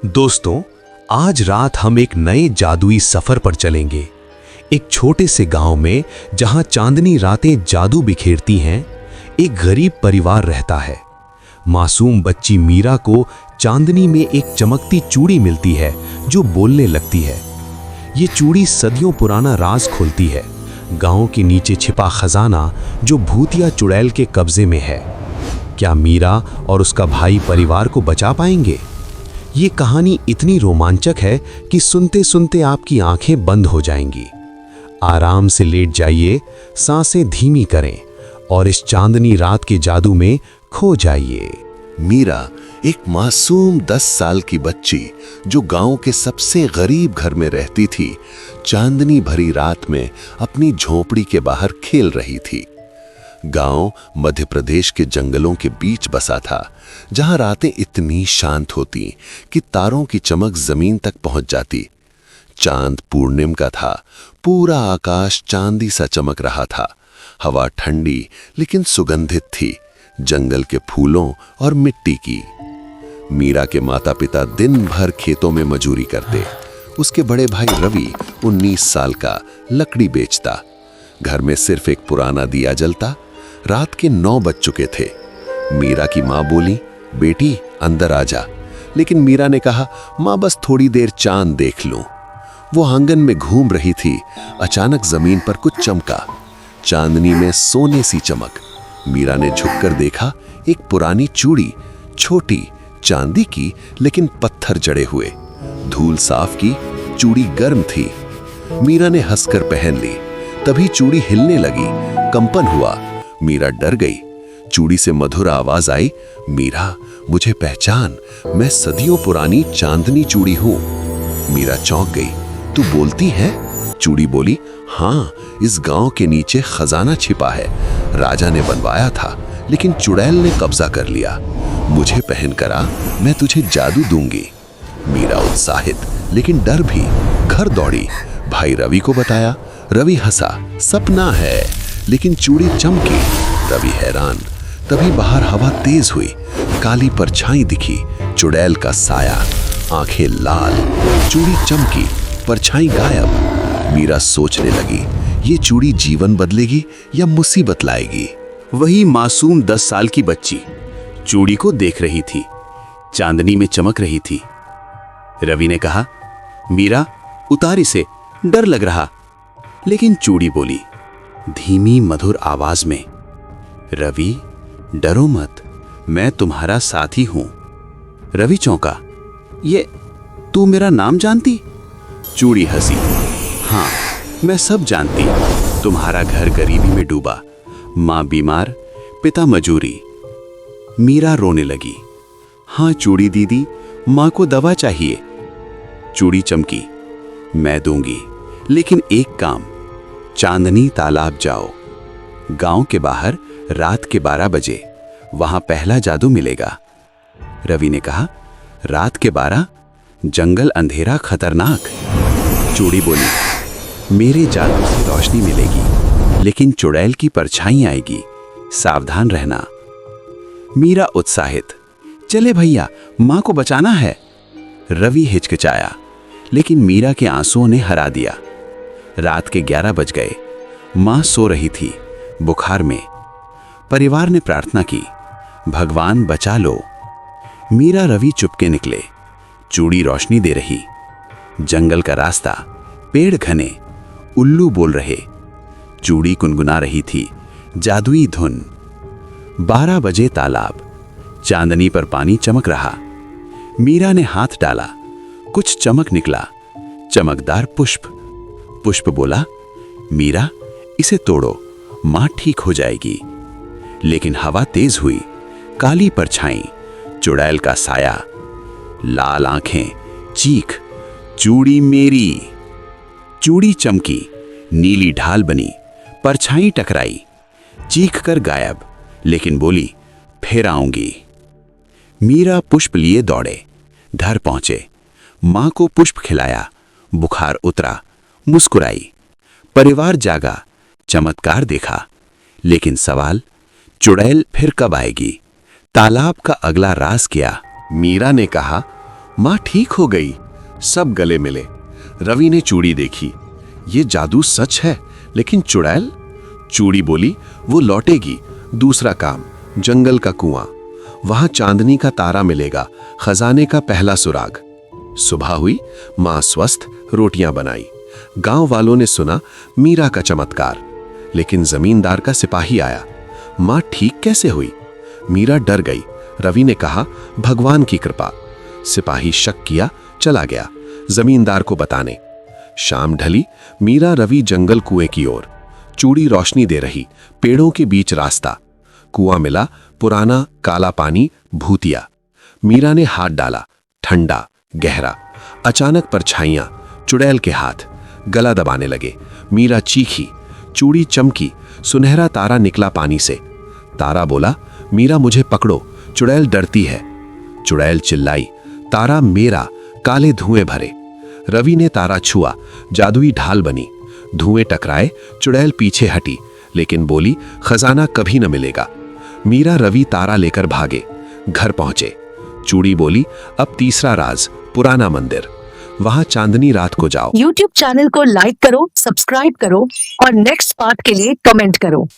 दोस्तों, आज रात हम एक नए जादुई सफर पर चलेंगे। एक छोटे से गांव में जहां चांदनी रातें जादू बिखेरती हैं, एक गरीब परिवार रहता है। मासूम बच्ची मीरा को चांदनी में एक चमकती चूड़ी मिलती है जो बोलने लगती है। ये चूड़ी सदियों पुराना राज खोलती है, गांव के नीचे छिपा खजाना जो भूतिया चुड़ैल के कब्जे में है। क्या मीरा और उसका भाई परिवार को बचा पाएंगे? ये कहानी इतनी रोमांचक है कि सुनते सुनते आपकी आंखें बंद हो जाएंगी। आराम से लेट जाइए, सांसें धीमी करें और इस चांदनी रात के जादू में खो जाइए। मीरा एक मासूम 10 साल की बच्ची जो गांव के सबसे गरीब घर में रहती थी, चांदनी भरी रात में अपनी झोपड़ी के बाहर खेल रही थी। गांव मध्य प्रदेश के जंगलों के बीच बसा था, जहां रातें इतनी शांत होती कि तारों की चमक जमीन तक पहुंच जाती। चांद पूर्णिमा का था, पूरा आकाश चांदी सा चमक रहा था। हवा ठंडी लेकिन सुगंधित थी, जंगल के फूलों और मिट्टी की। मीरा के माता पिता दिन भर खेतों में मजूरी करते। उसके बड़े भाई रवि 19 साल का लकड़ी बेचता। घर में सिर्फ एक पुराना दिया जलता। रात के 9 बज चुके थे। मीरा की माँ बोली, बेटी अंदर आ जा। लेकिन मीरा ने कहा, माँ बस थोड़ी देर चांद देख लूं। वो आंगन में घूम रही थी। अचानक जमीन पर कुछ चमका, चांदनी में सोने सी चमक। मीरा ने झुककर देखा, एक पुरानी चूड़ी, छोटी, चांदी की लेकिन पत्थर जड़े हुए। धूल साफ की, चूड़ी गर्म थी। मीरा ने हंसकर पहन ली। तभी चूड़ी हिलने लगी, कंपन हुआ। मीरा डर गई। चूड़ी से मधुर आवाज आई, मीरा मुझे पहचान, मैं सदियों पुरानी चांदनी चूड़ी हूं। मीरा चौंक गई। तू बोलती है? चूड़ी बोली, हाँ, इस गांव के नीचे खजाना छिपा है। राजा ने बनवाया था लेकिन चुड़ैल ने कब्जा कर लिया। मुझे पहन कर आ, मैं तुझे जादू दूंगी। मीरा उत्साहित लेकिन डर भी घर दौड़ी, भाई रवि को बताया। रवि हंसा, सपना है। लेकिन चूड़ी चमकी। रवि हैरान। तभी बाहर हवा तेज हुई, काली परछाई दिखी, चुड़ैल का साया, आंखें लाल। चूड़ी चमकी, परछाई गायब। मीरा सोचने लगी, ये चूड़ी जीवन बदलेगी या मुसीबत लाएगी। वही मासूम 10 साल की बच्ची चूड़ी को देख रही थी, चांदनी में चमक रही थी। रवि ने कहा, मीरा उतार इसे, डर लग रहा। लेकिन चूड़ी बोली धीमी मधुर आवाज में, रवि डरो मत, मैं तुम्हारा साथी हूं। रवि चौंका, ये तू मेरा नाम जानती? चूड़ी हंसी, हाँ, मैं सब जानती। तुम्हारा घर गरीबी में डूबा, मां बीमार, पिता मजूरी। मीरा रोने लगी। हाँ चूड़ी दीदी, मां को दवा चाहिए। चूड़ी चमकी, मैं दूंगी, लेकिन एक काम, चांदनी तालाब जाओ, गांव के बाहर रात के 12 बजे, वहां पहला जादू मिलेगा। रवि ने कहा, रात के 12? जंगल अंधेरा खतरनाक। चूड़ी बोली, मेरे जादू से रोशनी मिलेगी, लेकिन चुड़ैल की परछाई आएगी, सावधान रहना। मीरा उत्साहित, चले भैया, मां को बचाना है। रवि हिचकिचाया, लेकिन मीरा के आंसुओं ने हरा दिया। रात के 11 बज गए। मां सो रही थी, बुखार में। परिवार ने प्रार्थना की, भगवान बचा लो। मीरा रवि चुपके निकले। चूड़ी रोशनी दे रही। जंगल का रास्ता, पेड़ घने, उल्लू बोल रहे। चूड़ी गुनगुना रही थी जादुई धुन। 12 बजे तालाब, चांदनी पर पानी चमक रहा। मीरा ने हाथ डाला, कुछ चमक निकला, चमकदार पुष्प। पुष्प बोला, मीरा इसे तोड़ो, मां ठीक हो जाएगी। लेकिन हवा तेज हुई, काली परछाई, चुड़ैल का साया, लाल आंखें, चीख, चूड़ी मेरी। चूड़ी चमकी, नीली ढाल बनी, परछाई टकराई, चीख कर गायब, लेकिन बोली, फिर आऊंगी। मीरा पुष्प लिए दौड़े, घर पहुंचे, मां को पुष्प खिलाया, बुखार उतरा, मुस्कुराई। परिवार जागा, चमत्कार देखा। लेकिन सवाल, चुड़ैल फिर कब आएगी? तालाब का अगला राज क्या? मीरा ने कहा, माँ ठीक हो गई। सब गले मिले। रवि ने चूड़ी देखी। ये जादू सच है, लेकिन चुड़ैल? चूड़ी बोली, वो लौटेगी। दूसरा काम, जंगल का कुआं। वहां चांदनी का तारा मिलेगा, खजाने का पहला सुराग। सुबह हुई, माँ स्वस्थ, रोटियां बनाई। गांव वालों ने सुना मीरा का चमत्कार, लेकिन जमींदार का सिपाही आया। माँ ठीक कैसे हुई? मीरा डर गई। रवि ने कहा, भगवान की कृपा। सिपाही शक किया, चला गया जमींदार को बताने। शाम ढली, मीरा रवि जंगल कुएं की ओर। चूड़ी रोशनी दे रही, पेड़ों के बीच रास्ता। कुआं मिला, पुराना, काला पानी, भूतिया। मीरा ने हाथ डाला, ठंडा, गहरा। अचानक परछाइयां, चुड़ैल के हाथ। गला दबाने लगे। मीरा चीखी, चूड़ी चमकी, सुनहरा तारा निकला पानी से। तारा बोला, मीरा मुझे पकड़ो, चुड़ैल डरती है। चुड़ैल चिल्लाई, तारा मेरा। काले धुएं भरे। रवि ने तारा छुआ, जादुई ढाल बनी। धुएं टकराए, चुड़ैल पीछे हटी, लेकिन बोली, खजाना कभी न मिलेगा। मीरा रवि तारा लेकर भागे। घर पहुंचे। चूड़ी बोली, अब तीसरा राज, पुराना मंदिर। वहां चांदनी रात को जाओ। YouTube चैनल को लाइक करो, सब्सक्राइब करो और नेक्स्ट पार्ट के लिए कमेंट करो।